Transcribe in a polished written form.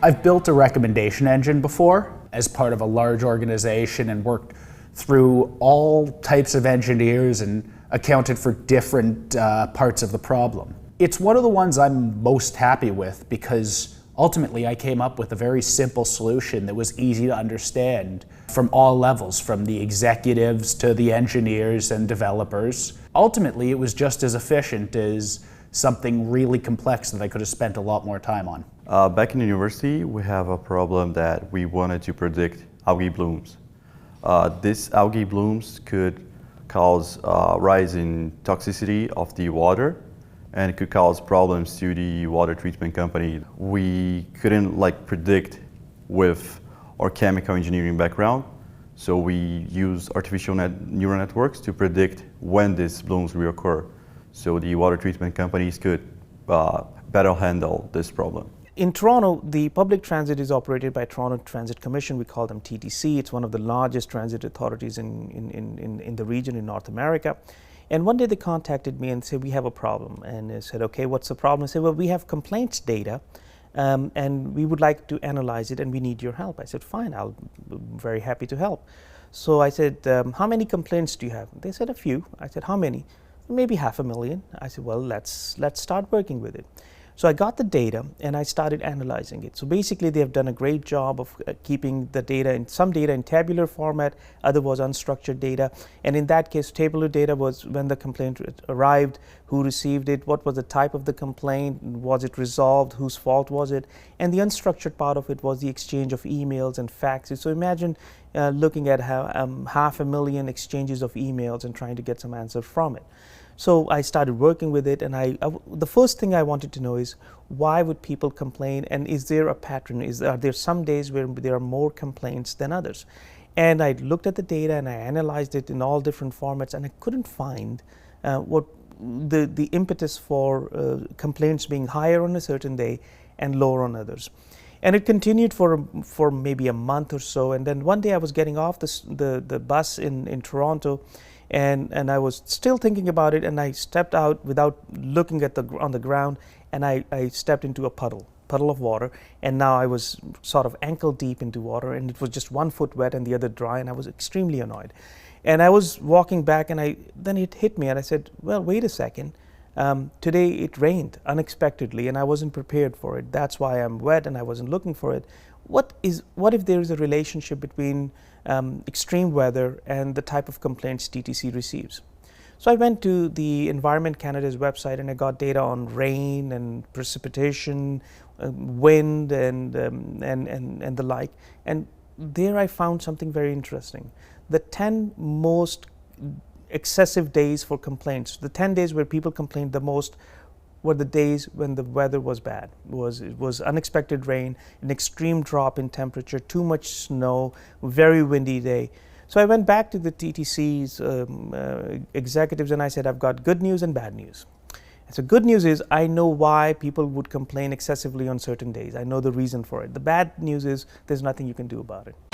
I've built a recommendation engine before as part of a large organization and worked through all types of engineers and accounted for different parts of the problem. It's one of the ones I'm most happy with because ultimately I came up with a very simple solution that was easy to understand from all levels, from the executives to the engineers and developers. Ultimately, it was just as efficient as something really complex that I could have spent a lot more time on. Back in university, we have a problem that we wanted to predict algae blooms. These algae blooms could cause a rise in toxicity of the water, and it could cause problems to the water treatment company. We couldn't predict with our chemical engineering background, so we use artificial neural networks to predict when these blooms will occur, so the water treatment companies could better handle this problem. In Toronto, the public transit is operated by Toronto Transit Commission. We call them TTC. It's one of the largest transit authorities in the region in North America. And one day they contacted me and said, we have a problem. And I said, okay, what's the problem? I said, well, we have complaints data and we would like to analyze it and we need your help. I said, fine, I'll be very happy to help. So I said, how many complaints do you have? They said, a few. I said, how many? Maybe 500,000. I said, well, let's start working with it. So I got the data and I started analyzing it. So basically they have done a great job of keeping the data, some data in tabular format, other was unstructured data. And in that case, tabular data was when the complaint arrived, who received it, what was the type of the complaint, was it resolved, whose fault was it. And the unstructured part of it was the exchange of emails and faxes. So imagine looking at how 500,000 exchanges of emails and trying to get some answer from it. So I started working with it, and the first thing I wanted to know is why would people complain, and is there a pattern? Are there some days where there are more complaints than others? And I looked at the data and I analyzed it in all different formats, and I couldn't find what the impetus for complaints being higher on a certain day and lower on others. And it continued for maybe a month or so, and then one day I was getting off the bus in Toronto, and I was still thinking about it, and I stepped out without looking at on the ground, and I stepped into a puddle of water, and now I was sort of ankle deep into water, and it was just one foot wet and the other dry, and I was extremely annoyed. And I was walking back, and then it hit me, and I said, well, wait a second. Today it rained unexpectedly, and I wasn't prepared for it. That's why I'm wet, and I wasn't looking for it. What if there is a relationship between extreme weather and the type of complaints TTC receives? So I went to the Environment Canada's website and I got data on rain and precipitation, wind and the like. And there I found something very interesting. The 10 most excessive days for complaints, the 10 days where people complained the most, were the days when the weather was bad. It was unexpected rain, an extreme drop in temperature, too much snow, very windy day. So I went back to the TTC's executives and I said, I've got good news and bad news. So good news is I know why people would complain excessively on certain days. I know the reason for it. The bad news is there's nothing you can do about it.